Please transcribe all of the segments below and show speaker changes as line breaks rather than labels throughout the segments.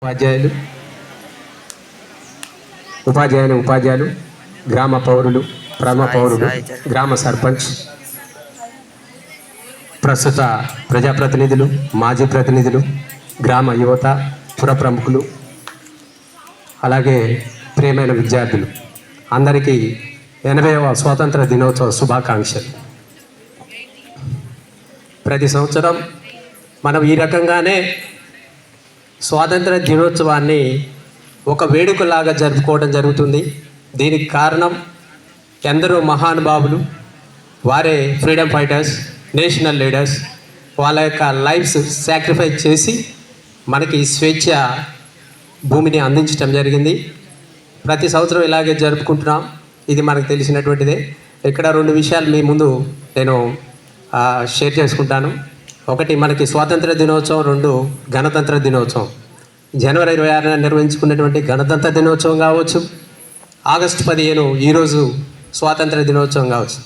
ఉపాధ్యాయులు ఉపాధ్యాయులు గ్రామ పౌరులు ప్రథమ పౌరులు గ్రామ సర్పంచ్ ప్రస్తుత ప్రజాప్రతినిధులు మాజీ ప్రతినిధులు గ్రామ యువత పుర ప్రముఖులు అలాగే ప్రియమైన విద్యార్థులు అందరికీ 80వ స్వాతంత్ర దినోత్సవ శుభాకాంక్షలు. ప్రతి సంవత్సరం మనం ఈ రకంగానే స్వాతంత్ర దినోత్సవాన్ని ఒక వేడుకలాగా జరుపుకోవడం జరుగుతుంది. దీనికి కారణం ఎందరో మహానుభావులు, వారే ఫ్రీడమ్ ఫైటర్స్, నేషనల్ లీడర్స్ వాళ్ళ యొక్క లైఫ్స్ సాక్రిఫైస్ చేసి మనకి స్వేచ్ఛ భూమిని అందించడం జరిగింది. ప్రతి సంవత్సరం ఇలాగే జరుపుకుంటున్నాం. ఇది మనకు తెలిసినటువంటిదే. ఇక్కడ 2 విషయాలు మీ ముందు నేను షేర్ చేసుకుంటాను. ఒకటి మనకి స్వాతంత్ర దినోత్సవం, 2 గణతంత్ర దినోత్సవం. జనవరి 26న నిర్వహించుకున్నటువంటి గణతంత్ర దినోత్సవం కావచ్చు, ఆగస్టు 15 ఈరోజు స్వాతంత్ర దినోత్సవం కావచ్చు.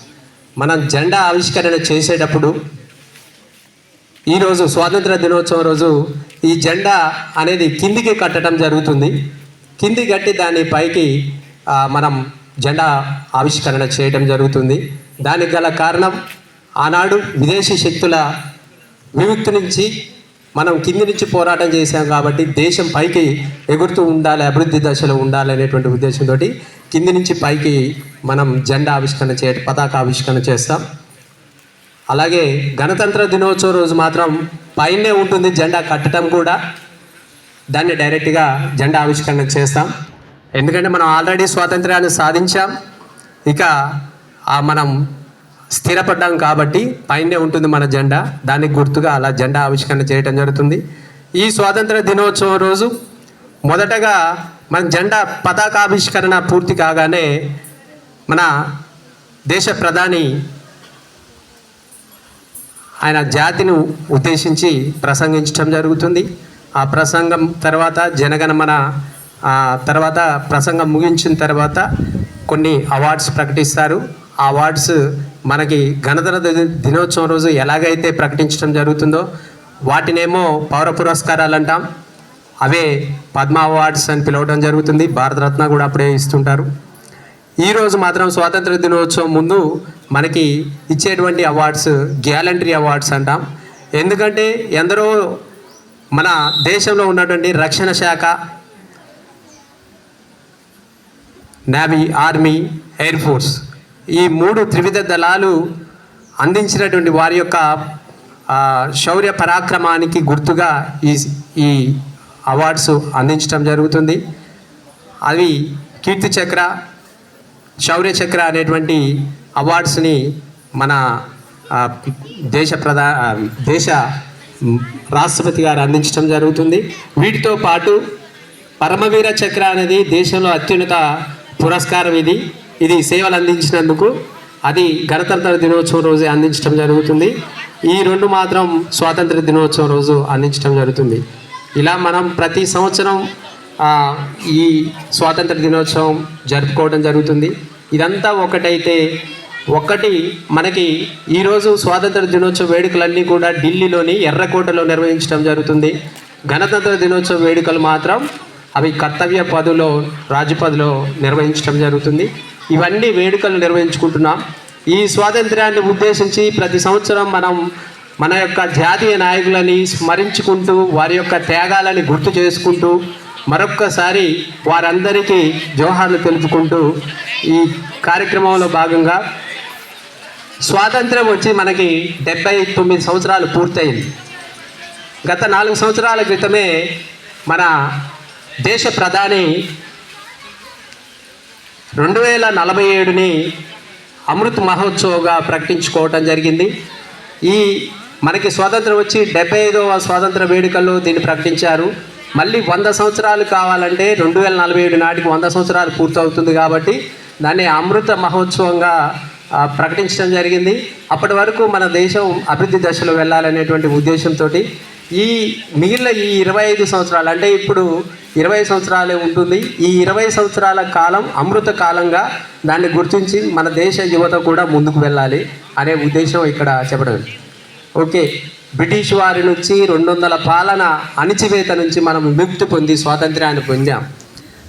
మనం జెండా ఆవిష్కరణ చేసేటప్పుడు ఈరోజు స్వాతంత్ర దినోత్సవం రోజు ఈ జెండా అనేది కిందికి కట్టడం జరుగుతుంది. కింది కట్టి దాని పైకి మనం జెండా ఆవిష్కరణ చేయడం జరుగుతుంది. దానికి గల కారణం ఆనాడు విదేశీ శక్తుల విముక్తి నుంచి మనం కింది నుంచి పోరాటం చేశాం కాబట్టి దేశం పైకి ఎగురుతూ ఉండాలి, అభివృద్ధి దశలో ఉండాలి అనేటువంటి ఉద్దేశంతో కింది నుంచి పైకి మనం జెండా ఆవిష్కరణ పతాక ఆవిష్కరణ చేస్తాం. అలాగే గణతంత్ర దినోత్సవం రోజు మాత్రం పైనే ఉంటుంది జెండా కట్టడం కూడా. దాన్ని డైరెక్ట్గా జెండా ఆవిష్కరణ చేస్తాం. ఎందుకంటే మనం ఆల్రెడీ స్వాతంత్ర్యాన్ని సాధించాం, ఇక మనం స్థిరపడ్డాం కాబట్టి పైనే ఉంటుంది మన జెండా. దానికి గుర్తుగా అలా జెండా ఆవిష్కరణ చేయడం జరుగుతుంది. ఈ స్వాతంత్ర దినోత్సవం రోజు మొదటగా మన జెండా పతాకావిష్కరణ పూర్తి కాగానే మన దేశ ప్రధాని ఆయన జాతిని ఉద్దేశించి ప్రసంగించడం జరుగుతుంది. ఆ ప్రసంగం తర్వాత జనగణమన తర్వాత ప్రసంగం ముగించిన తర్వాత కొన్ని అవార్డ్స్ ప్రకటిస్తారు. ఆ అవార్డ్స్ మనకి గణతంత్ర దినోత్సవం రోజు ఎలాగైతే ప్రకటించడం జరుగుతుందో వాటినేమో పౌర పురస్కారాలు అంటాం. అవే పద్మ అవార్డ్స్ అని పిలవడం జరుగుతుంది. భారతరత్న కూడా అప్పుడే ఇస్తుంటారు. ఈరోజు మాత్రం స్వాతంత్ర దినోత్సవం ముందు మనకి ఇచ్చేటువంటి అవార్డ్స్ గ్యాలంటరీ అవార్డ్స్ అంటాం. ఎందుకంటే ఎందరో మన దేశంలో ఉన్నటువంటి రక్షణ శాఖ, నేవీ, ఆర్మీ, ఎయిర్ ఫోర్స్ ఈ 3 త్రివిధ దళాలు అందించినటువంటి వారి యొక్క శౌర్య పరాక్రమానికి గుర్తుగా ఈ అవార్డ్స్ అందించడం జరుగుతుంది. అవి కీర్తి చక్ర, శౌర్య చక్ర అనేటువంటి అవార్డ్స్ని మన దేశ రాష్ట్రపతి గారు అందించడం జరుగుతుంది. వీటితో పాటు పరమవీర చక్ర అనేది దేశంలో అత్యున్నత పురస్కారం. ఇది సేవలు అందించినందుకు అది గణతంత్ర దినోత్సవం రోజే అందించడం జరుగుతుంది. ఈ 2 మాత్రం స్వాతంత్ర దినోత్సవం రోజు అందించడం జరుగుతుంది. ఇలా మనం ప్రతి సంవత్సరం ఈ స్వాతంత్ర దినోత్సవం జరుపుకోవడం జరుగుతుంది. ఇదంతా ఒకటైతే మనకి ఈరోజు స్వాతంత్ర దినోత్సవ వేడుకలన్నీ కూడా ఢిల్లీలోని ఎర్రకోటలో నిర్వహించడం జరుగుతుంది. గణతంత్ర దినోత్సవ వేడుకలు మాత్రం అవి కర్తవ్య పదులో రాజపథ్లో నిర్వహించడం జరుగుతుంది. ఇవన్నీ వేడుకలు నిర్వహించుకుంటున్నాం. ఈ స్వాతంత్ర్యాన్ని ఉద్దేశించి ప్రతి సంవత్సరం మనం మన యొక్క జాతీయ నాయకులని స్మరించుకుంటూ వారి యొక్క త్యాగాలని గుర్తు చేసుకుంటూ మరొక్కసారి వారందరికీ జోహార్లు తెలుపుకుంటూ ఈ కార్యక్రమంలో భాగంగా స్వాతంత్ర్యం వచ్చి మనకి 79 సంవత్సరాలు పూర్తయింది. గత 4 సంవత్సరాల క్రితమే మన దేశ ప్రధాని 2047ని అమృత్ మహోత్సవ్గా ప్రకటించుకోవటం జరిగింది. మనకి స్వాతంత్రం వచ్చి 75వ స్వాతంత్ర వేడుకల్లో దీన్ని ప్రకటించారు. మళ్ళీ 100 సంవత్సరాలు కావాలంటే 2047 నాటికి 100 సంవత్సరాలు పూర్తవుతుంది కాబట్టి దాన్ని అమృత మహోత్సవంగా ప్రకటించడం జరిగింది. అప్పటి వరకు మన దేశం అభివృద్ధి దశలో వెళ్ళాలనేటువంటి ఉద్దేశంతో మిగిలిన 25 సంవత్సరాలు అంటే ఇప్పుడు 20 సంవత్సరాలే ఉంటుంది. ఈ 20 సంవత్సరాల కాలం అమృత కాలంగా దాన్ని గుర్తించి మన దేశ యువత కూడా ముందుకు వెళ్ళాలి అనే ఉద్దేశం ఇక్కడ చెప్పడం. ఓకే, బ్రిటిష్ వారి నుంచి 200 పాలన అణిచివేత నుంచి మనం విముక్తి పొంది స్వాతంత్ర్యాన్ని పొందాం.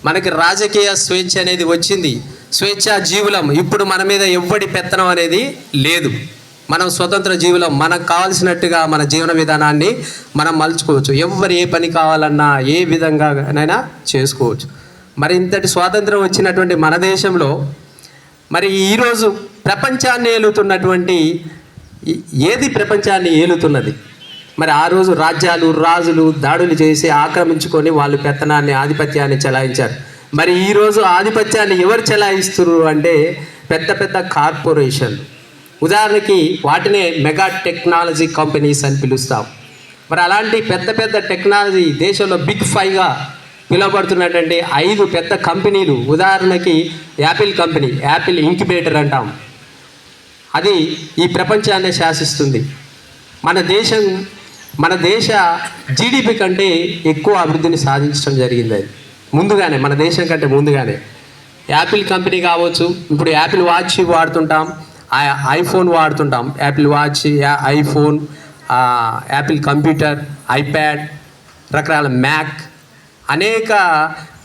మనకి రాజకీయ స్వేచ్ఛ అనేది వచ్చింది, స్వేచ్ఛా జీవులం. ఇప్పుడు మన మీద ఎవ్వడి పెత్తనం అనేది లేదు, మనం స్వతంత్ర జీవులం. మనకు కావాల్సినట్టుగా మన జీవన విధానాన్ని మనం మలుచుకోవచ్చు. ఎవరు ఏ పని కావాలన్నా ఏ విధంగానైనా చేసుకోవచ్చు. మరి ఇంతటి స్వాతంత్రం వచ్చినటువంటి మన దేశంలో మరి ఈరోజు ప్రపంచాన్ని ఏలుతున్నటువంటి ఏది ప్రపంచాన్ని ఏలుతున్నది? మరి ఆ రోజు రాజ్యాలు రాజులు దాడులు చేసి ఆక్రమించుకొని వాళ్ళు పెత్తనాన్ని ఆధిపత్యాన్ని చెలాయించారు. మరి ఈరోజు ఆధిపత్యాన్ని ఎవరు చెలాయిస్తున్నారు అంటే పెద్ద పెద్ద కార్పొరేషన్లు. ఉదాహరణకి వాటినే మెగా టెక్నాలజీ కంపెనీస్ అని పిలుస్తాం. మరి అలాంటి పెద్ద పెద్ద టెక్నాలజీ దేశంలో బిగ్ 5గా పిలువబడుతున్నటువంటి 5 పెద్ద కంపెనీలు. ఉదాహరణకి యాపిల్ కంపెనీ, యాపిల్ ఇంక్యుబేటర్ అంటాం, అది ఈ ప్రపంచాన్ని శాసిస్తుంది. మన దేశ జీడిపి కంటే ఎక్కువ అభివృద్ధిని సాధించడం జరిగింది. అది ముందుగానే, మన దేశం కంటే ముందుగానే. యాపిల్ కంపెనీ కావచ్చు, ఇప్పుడు యాపిల్ వాచ్ వాడుతుంటాం, ఐఫోన్ వాడుతుంటాం. Apple watch, iPhone, Apple computer, iPad, రకరకాల మ్యాక్, అనేక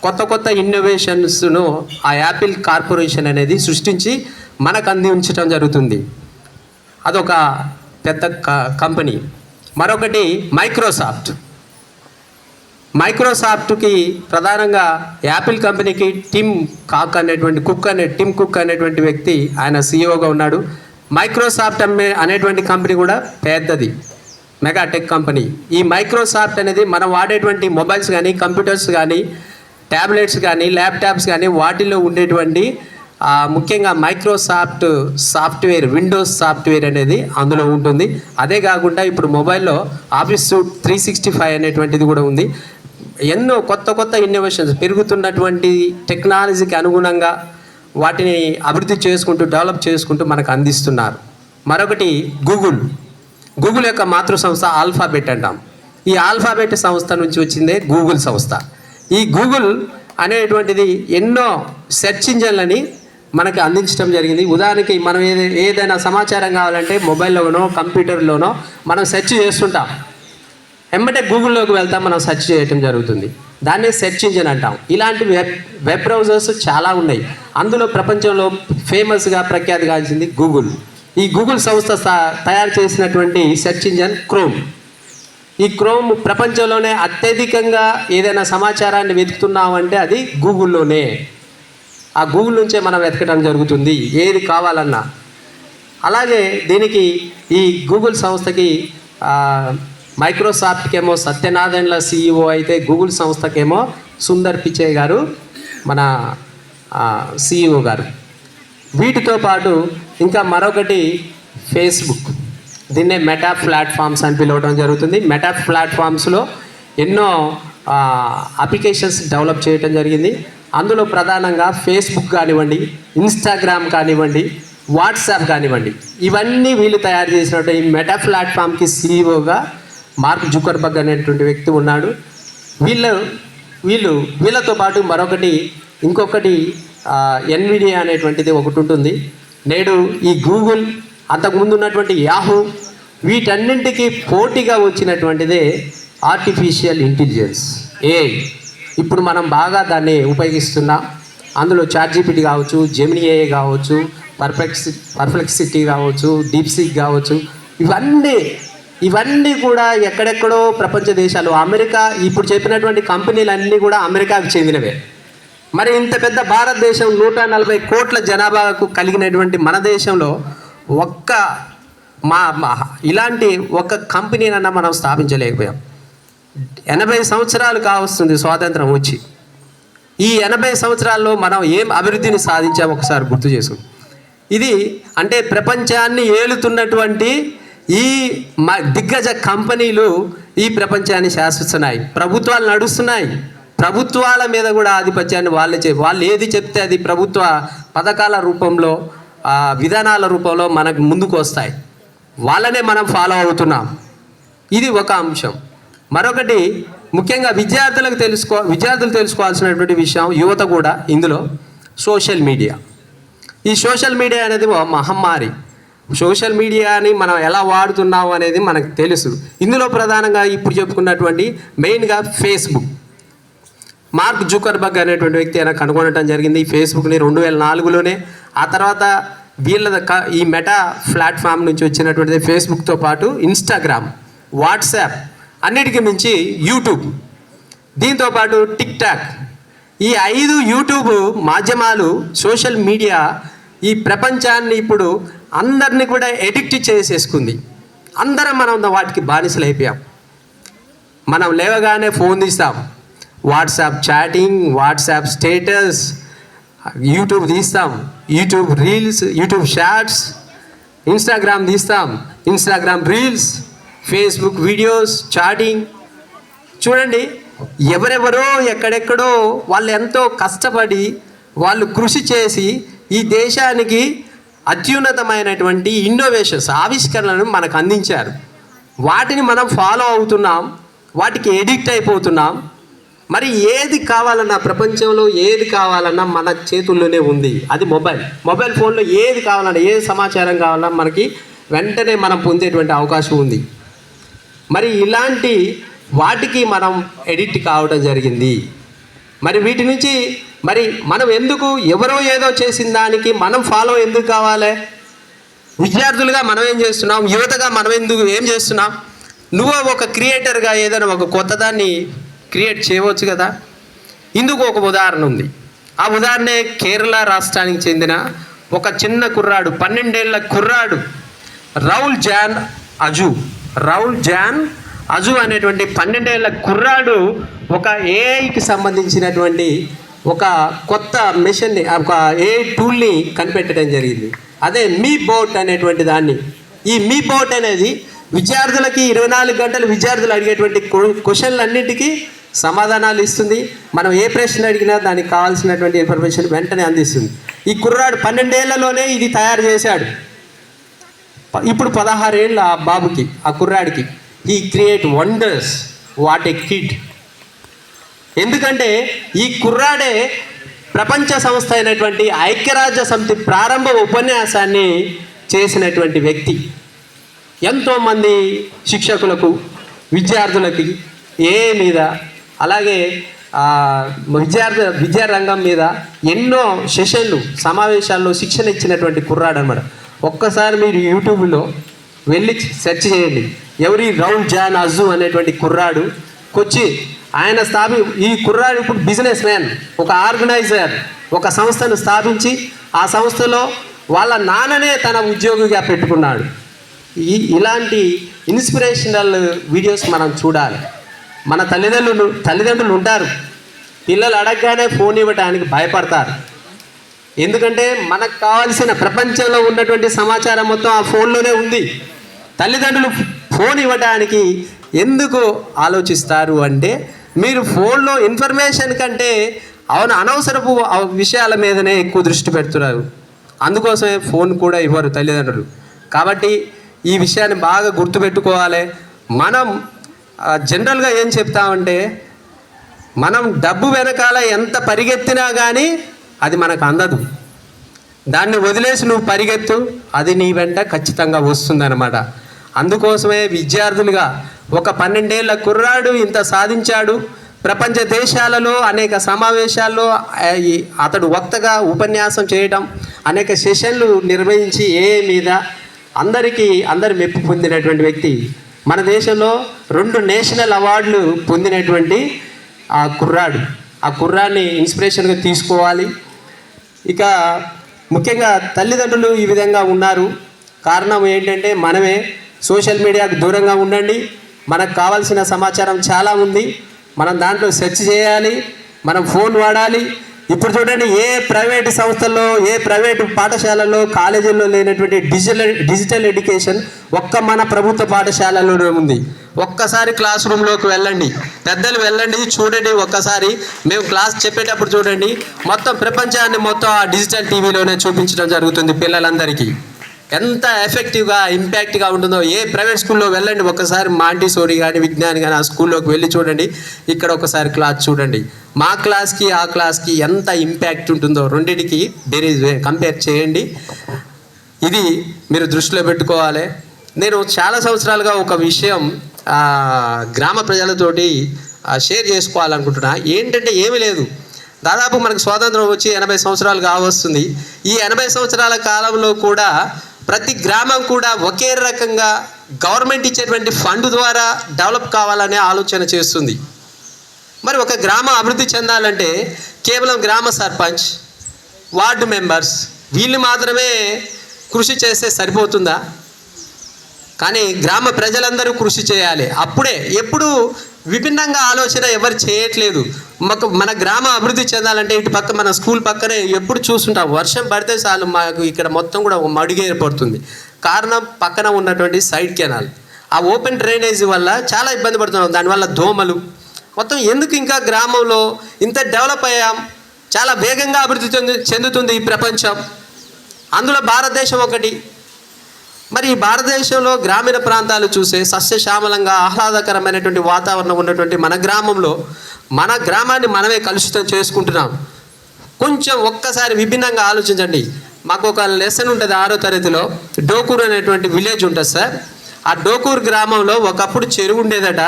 కొత్త కొత్త ఇన్నోవేషన్స్ను ఆ యాపిల్ కార్పొరేషన్ అనేది సృష్టించి మనకు అందించడం జరుగుతుంది. అదొక పెద్ద కంపెనీ. మరొకటి మైక్రోసాఫ్ట్. మైక్రోసాఫ్ట్కి ప్రధానంగా యాపిల్ కంపెనీకి టిమ్ కుక్ అనేటువంటి వ్యక్తి ఆయన సిఇఓగా ఉన్నాడు. మైక్రోసాఫ్ట్ అనేటువంటి కంపెనీ కూడా పెద్దది, మెగా టెక్ కంపెనీ. ఈ మైక్రోసాఫ్ట్ అనేది మనం వాడేటువంటి మొబైల్స్ కానీ, కంప్యూటర్స్ కానీ, ట్యాబ్లెట్స్ కానీ, ల్యాప్టాప్స్ కానీ వాటిల్లో ఉండేటువంటి ముఖ్యంగా మైక్రోసాఫ్ట్ సాఫ్ట్వేర్, విండోస్ సాఫ్ట్వేర్ అనేది అందులో ఉంటుంది. అదే కాకుండా ఇప్పుడు మొబైల్లో ఆఫీస్ సూట్ 365 అనేటువంటిది కూడా ఉంది. ఎన్నో కొత్త కొత్త ఇన్నోవేషన్స్ పెరుగుతున్నటువంటి టెక్నాలజీకి అనుగుణంగా వాటిని అభివృద్ధి చేసుకుంటూ, డెవలప్ చేసుకుంటూ మనకు అందిస్తున్నారు. మరొకటి గూగుల్ యొక్క మాతృ సంస్థ ఆల్ఫాబెట్ అంటాం. ఈ ఆల్ఫాబెట్ సంస్థ నుంచి వచ్చిందే గూగుల్ సంస్థ. ఈ గూగుల్ అనేటువంటిది ఎన్నో సెర్చ్ ఇంజన్లని మనకి అందించడం జరిగింది. ఉదాహరణకి మనం ఏదైనా సమాచారం కావాలంటే మొబైల్లోనో కంప్యూటర్లోనో మనం సెర్చ్ చేస్తుంటాం, వెంబటే గూగుల్లోకి వెళ్తాం, మనం సెర్చ్ చేయటం జరుగుతుంది. దాన్నే సెర్చ్ ఇంజిన్ అంటాం. ఇలాంటి వెబ్ బ్రౌజర్స్ చాలా ఉన్నాయి. అందులో ప్రపంచంలో ఫేమస్గా ప్రఖ్యాతిగాంచింది గూగుల్. ఈ గూగుల్ సంస్థ తయారు చేసినటువంటి సెర్చ్ ఇంజిన్ క్రోమ్. ఈ క్రోమ్ ప్రపంచంలోనే అత్యధికంగా ఏదైనా సమాచారాన్ని వెతుకుతున్నామంటే అది గూగుల్లోనే. ఆ గూగుల్ నుంచే మనం వెతకడం జరుగుతుంది ఏది కావాలన్నా. అలాగే దీనికి ఈ గూగుల్ సంస్థకి మైక్రోసాఫ్ట్కేమో సత్యనారాయణల సిఇఓ అయితే గూగుల్ సంస్థకేమో సుందర్ పిచై గారు మన సిఇఓ గారు. వీటితో పాటు ఇంకా మరొకటి ఫేస్బుక్. దీన్నే మెటా ప్లాట్ఫామ్స్ అని పిలవడం జరుగుతుంది. మెటా ప్లాట్ఫామ్స్లో ఎన్నో అప్లికేషన్స్ డెవలప్ చేయడం జరిగింది. అందులో ప్రధానంగా ఫేస్బుక్ కానివ్వండి, ఇన్స్టాగ్రామ్ కానివ్వండి, వాట్సాప్ కానివ్వండి, ఇవన్నీ వీళ్ళు తయారు చేసినట్టు ఈ మెటా ప్లాట్ఫామ్కి సిఇఓగా మార్క్ జుకర్బర్గ్ అనేటువంటి వ్యక్తి ఉన్నాడు. వీళ్ళతో పాటు ఇంకొకటి ఎన్విడియా అనేటువంటిది ఒకటి ఉంటుంది. నేడు ఈ గూగుల్, అంతకుముందు ఉన్నటువంటి యాహూ, వీటన్నింటికి పోటీగా వచ్చినటువంటిదే ఆర్టిఫిషియల్ ఇంటెలిజెన్స్, ఏఐ. ఇప్పుడు మనం బాగా దాన్ని ఉపయోగిస్తున్నాం. అందులో చాట్‌జిపిటి కావచ్చు, జెమిని ఏఐ కావచ్చు, పర్ప్లెక్సిటీ కావచ్చు, డీప్సీక్ కావచ్చు, ఇవన్నీ కూడా ఎక్కడెక్కడో ప్రపంచ దేశాలు, అమెరికా, ఇప్పుడు చెప్పినటువంటి కంపెనీలన్నీ కూడా అమెరికాకు చెందినవే. మరి ఇంత పెద్ద భారతదేశం 140 కోట్ల జనాభాకు కలిగినటువంటి మన దేశంలో ఇలాంటి ఒక కంపెనీనన్నా మనం స్థాపించలేకపోయాం. 80 సంవత్సరాలు కావస్తుంది స్వాతంత్రం వచ్చి. ఈ 80 సంవత్సరాల్లో మనం ఏం అభివృద్ధిని సాధించామో ఒకసారి గుర్తు చేసుకుంటాం. ఇది అంటే ప్రపంచాన్ని ఏలుతున్నటువంటి ఈ దిగ్గజ కంపెనీలు ఈ ప్రపంచాన్ని శాసిస్తున్నాయి. ప్రభుత్వాలు నడుస్తున్నాయి. ప్రభుత్వాల మీద కూడా ఆధిపత్యాన్ని వాళ్ళు ఏది చెప్తే అది ప్రభుత్వ పథకాల రూపంలో, విధానాల రూపంలో మనకు ముందుకు వస్తాయి. వాళ్ళనే మనం ఫాలో అవుతున్నాం. ఇది ఒక అంశం. మరొకటి ముఖ్యంగా విద్యార్థులు తెలుసుకోవాల్సినటువంటి విషయం, యువత కూడా ఇందులో, సోషల్ మీడియా. ఈ సోషల్ మీడియా అనేది మహమ్మారి. సోషల్ మీడియాని మనం ఎలా వాడుతున్నాము అనేది మనకు తెలుసు. ఇందులో ప్రధానంగా ఇప్పుడు చెప్పుకున్నటువంటి మెయిన్గా ఫేస్బుక్. మార్క్ జుకర్బర్గ్ అనేటువంటి వ్యక్తి ఆయన కనుగొనడం జరిగింది ఈ ఫేస్బుక్ని 2004లోనే. ఆ తర్వాత ఈ మెటా ప్లాట్ఫామ్ నుంచి వచ్చినటువంటిది ఫేస్బుక్తో పాటు ఇన్స్టాగ్రామ్, వాట్సాప్, అన్నిటికీ మించి యూట్యూబ్, దీంతో పాటు టిక్ టాక్. ఈ 5 యూట్యూబ్ మాధ్యమాలు, సోషల్ మీడియా ఈ ప్రపంచాన్ని ఇప్పుడు అందరినీ కూడా ఎడిక్ట్ చేసేసుకుంది. అందరం మనం వాటికి బానిసలు అయిపోయాం. మనం లేవగానే ఫోన్ తీస్తాం, WhatsApp chatting, WhatsApp status, YouTube తీస్తాం, YouTube reels, YouTube shorts, Instagram తీస్తాం, Instagram reels, Facebook videos, chatting. చూడండి, ఎవరెవరో ఎక్కడెక్కడో వాళ్ళు ఎంతో కష్టపడి వాళ్ళు కృషి చేసి ఈ దేశానికి అత్యున్నతమైనటువంటి ఇన్నోవేషన్స్, ఆవిష్కరణలను మనకు అందించారు. వాటిని మనం ఫాలో అవుతున్నాం, వాటికి ఎడిక్ట్ అయిపోతున్నాం. మరి ఏది కావాలన్నా, ప్రపంచంలో ఏది కావాలన్నా మన చేతుల్లోనే ఉంది, అది మొబైల్ ఫోన్లో ఏది కావాలన్నా, ఏ సమాచారం కావాలన్నా మనకి వెంటనే మనం పొందేటువంటి అవకాశం ఉంది. మరి ఇలాంటి వాటికి మనం ఎడిక్ట్ కావడం జరిగింది. మరి వీటి నుంచి మరి మనం ఎందుకు, ఎవరో ఏదో చేసిన దానికి మనం ఫాలో ఎందుకు కావాలి? విద్యార్థులుగా మనం ఏం చేస్తున్నాం, యువతగా మనం ఏం చేస్తున్నాం? నువ్వు ఒక క్రియేటర్గా ఏదైనా ఒక కొత్త దాన్ని క్రియేట్ చేయవచ్చు కదా. ఇందుకు ఒక ఉదాహరణ ఉంది. ఆ ఉదాహరణే కేరళ రాష్ట్రానికి చెందిన ఒక చిన్న కుర్రాడు, 12 ఏళ్ల కుర్రాడు, రౌల్ జాన్ అజు అనేటువంటి 12 ఏళ్ల కుర్రాడు ఒక ఏఐకి సంబంధించినటువంటి ఒక కొత్త మిషన్ని, ఒక ఏఐ టూల్ని కనిపెట్టడం జరిగింది. అదే మీ బోట్ అనేటువంటి దాన్ని. ఈ మీ బోట్ అనేది విద్యార్థులకి 24 గంటలు విద్యార్థులు అడిగేటువంటి క్వశ్చన్లన్నింటికీ సమాధానాలు ఇస్తుంది. మనం ఏ ప్రశ్న అడిగినా దానికి కావాల్సినటువంటి ఇన్ఫర్మేషన్ వెంటనే అందిస్తుంది. ఈ కుర్రాడు 12 ఏళ్లలోనే ఇది తయారు చేశాడు. ఇప్పుడు 16 ఏళ్ళు ఆ బాబుకి, ఆ కుర్రాడికి. He create wonders. What a kid. ఎందుకంటే ఈ కుర్రాడే ప్రపంచ సంస్థ అయినటువంటి ఐక్యరాజ్య సమితి ప్రారంభ ఉపన్యాసాన్ని చేసినటువంటి వ్యక్తి. ఎంతోమంది శిక్షకులకు, విద్యార్థులకి ఏఐ మీద, అలాగే విద్యారంగం మీద ఎన్నో సెషన్లు, సమావేశాల్లో శిక్షణ ఇచ్చినటువంటి కుర్రాడు అన్నమాట. ఒక్కసారి మీరు యూట్యూబ్లో వెళ్ళి సెర్చ్ చేయండి, ఎవరి రౌల్ జాన్ అజు అనేటువంటి కుర్రాడు కొచ్చి ఆయన ఈ కుర్రాడు ఇప్పుడు బిజినెస్ మ్యాన్, ఒక ఆర్గనైజర్, ఒక సంస్థను స్థాపించి ఆ సంస్థలో వాళ్ళ నాన్ననే తన ఉద్యోగిగా పెట్టుకున్నాడు. ఇలాంటి ఇన్స్పిరేషనల్ వీడియోస్ మనం చూడాలి. మన తల్లిదండ్రులు ఉంటారు, పిల్లలు అడగగానే ఫోన్ ఇవ్వడానికి భయపడతారు. ఎందుకంటే మనకు కావాల్సిన ప్రపంచంలో ఉన్నటువంటి సమాచారం మొత్తం ఆ ఫోన్లోనే ఉంది. తల్లిదండ్రులు ఫోన్ ఇవ్వడానికి ఎందుకు ఆలోచిస్తారు అంటే, మీరు ఫోన్లో ఇన్ఫర్మేషన్ కంటే అనవసరపు విషయాల మీదనే ఎక్కువ దృష్టి పెడుతున్నారు. అందుకోసమే ఫోన్ కూడా ఇవ్వరు తల్లిదండ్రులు. కాబట్టి ఈ విషయాన్ని బాగా గుర్తుపెట్టుకోవాలి. మనం జనరల్గా ఏం చెప్తామంటే, మనం డబ్బు వెనకాల ఎంత పరిగెత్తినా కానీ అది మనకు అందదు. దాన్ని వదిలేసి నువ్వు పరిగెత్తు, అది నీ వెంట ఖచ్చితంగా వస్తుందన్నమాట. అందుకోసమే విద్యార్థులుగా ఒక 12 ఏళ్ల కుర్రాడు ఇంత సాధించాడు. ప్రపంచ దేశాలలో అనేక సమావేశాల్లో అతడు వక్తగా ఉపన్యాసం చేయడం, అనేక సెషన్లు నిర్వహించి ఏఐ మీద అందరి మెప్పు పొందినటువంటి వ్యక్తి. మన దేశంలో 2 నేషనల్ అవార్డులు పొందినటువంటి ఆ కుర్రాడిని ఇన్స్పిరేషన్గా తీసుకోవాలి. ఇక ముఖ్యంగా తల్లిదండ్రులు ఈ విధంగా ఉన్నారు. కారణం ఏంటంటే, మనమే సోషల్ మీడియాకు దూరంగా ఉండండి. మనకు కావాల్సిన సమాచారం చాలా ఉంది, మనం దాంట్లో సెర్చ్ చేయాలి, మనం ఫోన్ వాడాలి. ఇప్పుడు చూడండి, ఏ ప్రైవేటు సంస్థల్లో, ఏ ప్రైవేటు పాఠశాలల్లో, కాలేజీల్లో లేనటువంటి డిజిటల్ ఎడ్యుకేషన్ మన ప్రభుత్వ పాఠశాలలోనే ఉంది. ఒక్కసారి క్లాస్ రూమ్లోకి వెళ్ళండి, పెద్దలు వెళ్ళండి, చూడండి. ఒక్కసారి మేము క్లాస్ చెప్పేటప్పుడు చూడండి, మొత్తం ప్రపంచాన్ని మొత్తం ఆ డిజిటల్ టీవీలోనే చూపించడం జరుగుతుంది పిల్లలందరికీ. ఎంత ఎఫెక్టివ్గా, ఇంపాక్ట్గా ఉంటుందో. ఏ ప్రైవేట్ స్కూల్లో వెళ్ళండి, ఒక్కసారి మాంటిసోరీ కానీ, విజ్ఞాన్ కానీ ఆ స్కూల్లోకి వెళ్ళి చూడండి. ఇక్కడ ఒకసారి క్లాస్ చూడండి, మా క్లాస్కి ఆ క్లాస్కి ఎంత ఇంపాక్ట్ ఉంటుందో రెండింటికి కంపేర్ చేయండి. ఇది మీరు దృష్టిలో పెట్టుకోవాలి. నేను చాలా సంవత్సరాలుగా ఒక విషయం గ్రామ ప్రజలతోటి షేర్ చేసుకోవాలనుకుంటున్నా. ఏంటంటే ఏమీ లేదు, దాదాపు మనకు స్వాతంత్రం వచ్చి 80 సంవత్సరాలు కావస్తుంది. ఈ 80 సంవత్సరాల కాలంలో కూడా ప్రతి గ్రామం కూడా ఒకే రకంగా గవర్నమెంట్ ఇచ్చేటువంటి ఫండ్ ద్వారా డెవలప్ కావాలనే ఆలోచన చేస్తుంది. మరి ఒక గ్రామం అభివృద్ధి చెందాలంటే కేవలం గ్రామ సర్పంచ్, వార్డు మెంబర్స్ వీళ్ళు మాత్రమే కృషి చేస్తే సరిపోతుందా? కానీ గ్రామ ప్రజలందరూ కృషి చేయాలి. అప్పుడే ఎప్పుడు విభిన్నంగా ఆలోచన ఎవరు చేయట్లేదు. మన గ్రామం అభివృద్ధి చెందాలంటే ఇటు పక్క మన స్కూల్ పక్కనే ఎప్పుడు చూస్తుంటాం, వర్షం పడితే చాలు మాకు ఇక్కడ మొత్తం కూడా మడుగు ఏర్పడుతుంది. కారణం పక్కన ఉన్నటువంటి సైడ్ కెనాల్, ఆ ఓపెన్ డ్రైనేజ్ వల్ల చాలా ఇబ్బంది పడుతున్నాం. దానివల్ల దోమలు మొత్తం. ఎందుకు ఇంకా గ్రామంలో ఇంత డెవలప్ అయ్యాం, చాలా వేగంగా అభివృద్ధి చెందుతుంది ఈ ప్రపంచం, అందులో భారతదేశం ఒకటి. మరి ఈ భారతదేశంలో గ్రామీణ ప్రాంతాలు చూసే సస్యశ్యామలంగా ఆహ్లాదకరమైనటువంటి వాతావరణం ఉన్నటువంటి మన గ్రామంలో మన గ్రామాన్ని మనమే కలుషితం చేసుకుంటున్నాం. కొంచెం ఒక్కసారి విభిన్నంగా ఆలోచించండి. మాకు ఒక లెసన్ ఉంటుంది 6వ తరగతిలో. డోకూరు అనేటువంటి విలేజ్ ఉంటుంది సార్. ఆ డోకూరు గ్రామంలో ఒకప్పుడు చెరువు ఉండేదట.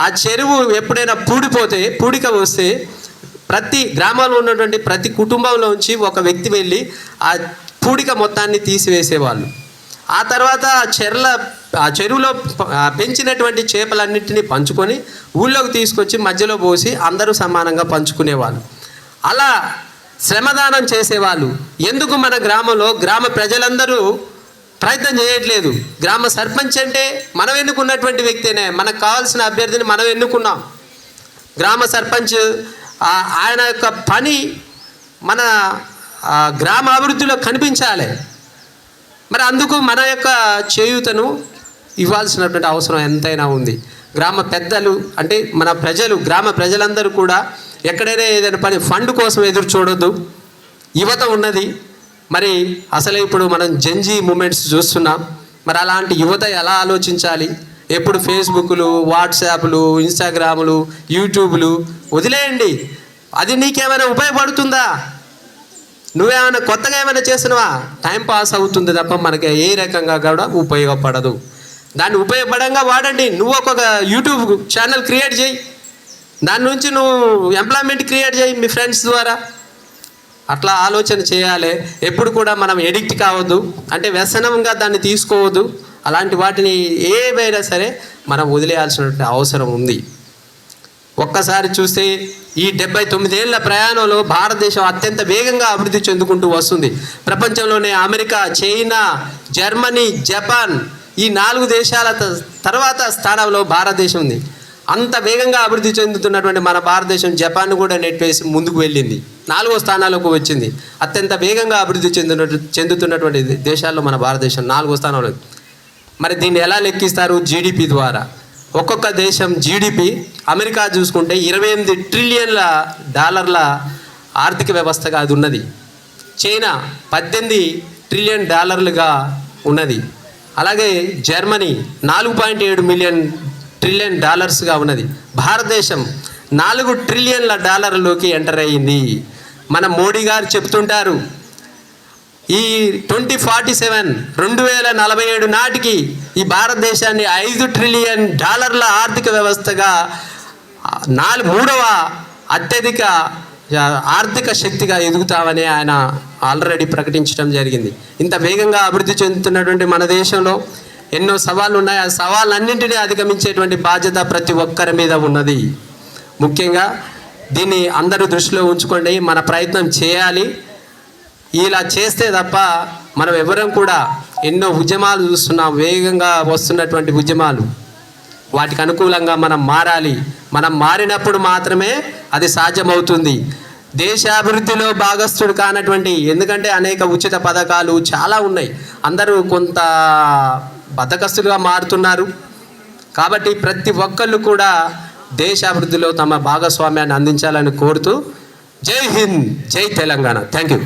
ఆ చెరువు ఎప్పుడైనా పూడిక వస్తే ప్రతి గ్రామంలో ఉన్నటువంటి ప్రతి కుటుంబంలోంచి ఒక వ్యక్తి వెళ్ళి ఆ పూడిక మొత్తాన్ని తీసివేసేవాళ్ళు. ఆ తర్వాత ఆ చెరువులో పెంచినటువంటి చేపలన్నింటినీ పంచుకొని ఊళ్ళోకి తీసుకొచ్చి మధ్యలో పోసి అందరూ సమానంగా పంచుకునేవాళ్ళు. అలా శ్రమదానం చేసేవాళ్ళు. ఎందుకు మన గ్రామంలో గ్రామ ప్రజలందరూ ప్రయత్నం చేయట్లేదు? గ్రామ సర్పంచ్ అంటే మనం ఎన్నుకున్నటువంటి వ్యక్తినే, మనకు కావాల్సిన అభ్యర్థిని మనం ఎన్నుకున్నాం. గ్రామ సర్పంచ్ ఆయన యొక్క పని మన గ్రామ అభివృద్ధిలో కనిపించాలి. మరి అందుకు మన యొక్క చేయూతను ఇవ్వాల్సినటువంటి అవసరం ఎంతైనా ఉంది. గ్రామ పెద్దలు అంటే మన ప్రజలు, గ్రామ ప్రజలందరూ కూడా ఎక్కడైనా ఏదైనా పని ఫండ్ కోసం ఎదురు చూడొద్దు. యువత ఉన్నది. మరి అసలే ఇప్పుడు మనం జెన్జీ మూమెంట్స్ చూస్తున్నాం. మరి అలాంటి యువత ఎలా ఆలోచించాలి? ఎప్పుడు ఫేస్బుక్లు, వాట్సాప్లు, ఇన్స్టాగ్రాములు, యూట్యూబ్లు వదిలేయండి. అది నీకేమైనా ఉపయోగపడుతుందా? నువ్వేమైనా కొత్తగా ఏమైనా చేసినవా? టైం పాస్ అవుతుంది తప్ప మనకి ఏ రకంగా కూడా ఉపయోగపడదు. దాన్ని ఉపయోగపడంగా వాడండి. నువ్వు ఒక యూట్యూబ్ ఛానల్ క్రియేట్ చేయి, దాని నుంచి నువ్వు ఎంప్లాయ్మెంట్ క్రియేట్ చేయి మీ ఫ్రెండ్స్ ద్వారా. అట్లా ఆలోచన చేయాలి. ఎప్పుడు కూడా మనం ఎడిక్ట్ కావద్దు, అంటే వ్యసనంగా దాన్ని తీసుకోవద్దు. అలాంటి వాటిని ఏవైనా సరే మనం వదిలేయాల్సినటువంటి అవసరం ఉంది. ఒక్కసారి చూస్తే ఈ 79 ఏళ్ల ప్రయాణంలో భారతదేశం అత్యంత వేగంగా అభివృద్ధి చెందుకుంటూ వస్తుంది. ప్రపంచంలోనే అమెరికా, చైనా, జర్మనీ, జపాన్ ఈ 4 దేశాల తర్వాత స్థానంలో భారతదేశం ఉంది. అంత వేగంగా అభివృద్ధి చెందుతున్నటువంటి మన భారతదేశం జపాన్ కూడా నెట్వేసి ముందుకు వెళ్ళింది, 4వ స్థానాలకు వచ్చింది. అత్యంత వేగంగా అభివృద్ధి చెందుతున్నటువంటి దేశాల్లో మన భారతదేశం 4వ స్థానంలో. మరి దీన్ని ఎలా లెక్కిస్తారు? జీడిపి ద్వారా. ఒక్కొక్క దేశం జీడిపి అమెరికా చూసుకుంటే $28 ట్రిలియన్ల ఆర్థిక వ్యవస్థగా అది ఉన్నది. చైనా $18 ట్రిలియన్ ఉన్నది. అలాగే జర్మనీ $4.7 ట్రిలియన్ ఉన్నది. భారతదేశం $4 ట్రిలియన్ల ఎంటర్ అయ్యింది. మన మోడీ గారు చెప్తుంటారు, ఈ 2047 నాటికి ఈ భారతదేశాన్ని $5 ట్రిలియన్ ఆర్థిక వ్యవస్థగా 3వ అత్యధిక ఆర్థిక శక్తిగా ఎదుగుతామని ఆయన ఆల్రెడీ ప్రకటించడం జరిగింది. ఇంత వేగంగా అభివృద్ధి చెందుతున్నటువంటి మన దేశంలో ఎన్నో సవాళ్ళు ఉన్నాయి. ఆ సవాళ్ళన్నింటినీ అధిగమించేటువంటి బాధ్యత ప్రతి ఒక్కరి మీద ఉన్నది. ముఖ్యంగా దీన్ని అందరూ దృష్టిలో ఉంచుకోండి. మన ప్రయత్నం చేయాలి. ఇలా చేస్తే తప్ప మనం ఎవరం కూడా ఎన్నో ఉద్యమాలు చూస్తున్నాం, వేగంగా వస్తున్నటువంటి ఉద్యమాలు. వాటికి అనుకూలంగా మనం మారాలి. మనం మారినప్పుడు మాత్రమే అది సాధ్యమవుతుంది. దేశాభివృద్ధిలో భాగస్థుడు కానటువంటి, ఎందుకంటే అనేక ఉచిత పథకాలు చాలా ఉన్నాయి, అందరూ కొంత బద్ధకస్తులుగా మారుతున్నారు. కాబట్టి ప్రతి ఒక్కళ్ళు కూడా దేశాభివృద్ధిలో తమ భాగస్వామ్యాన్ని అందించాలని కోరుతూ జై హింద్, జై తెలంగాణ. Thank you.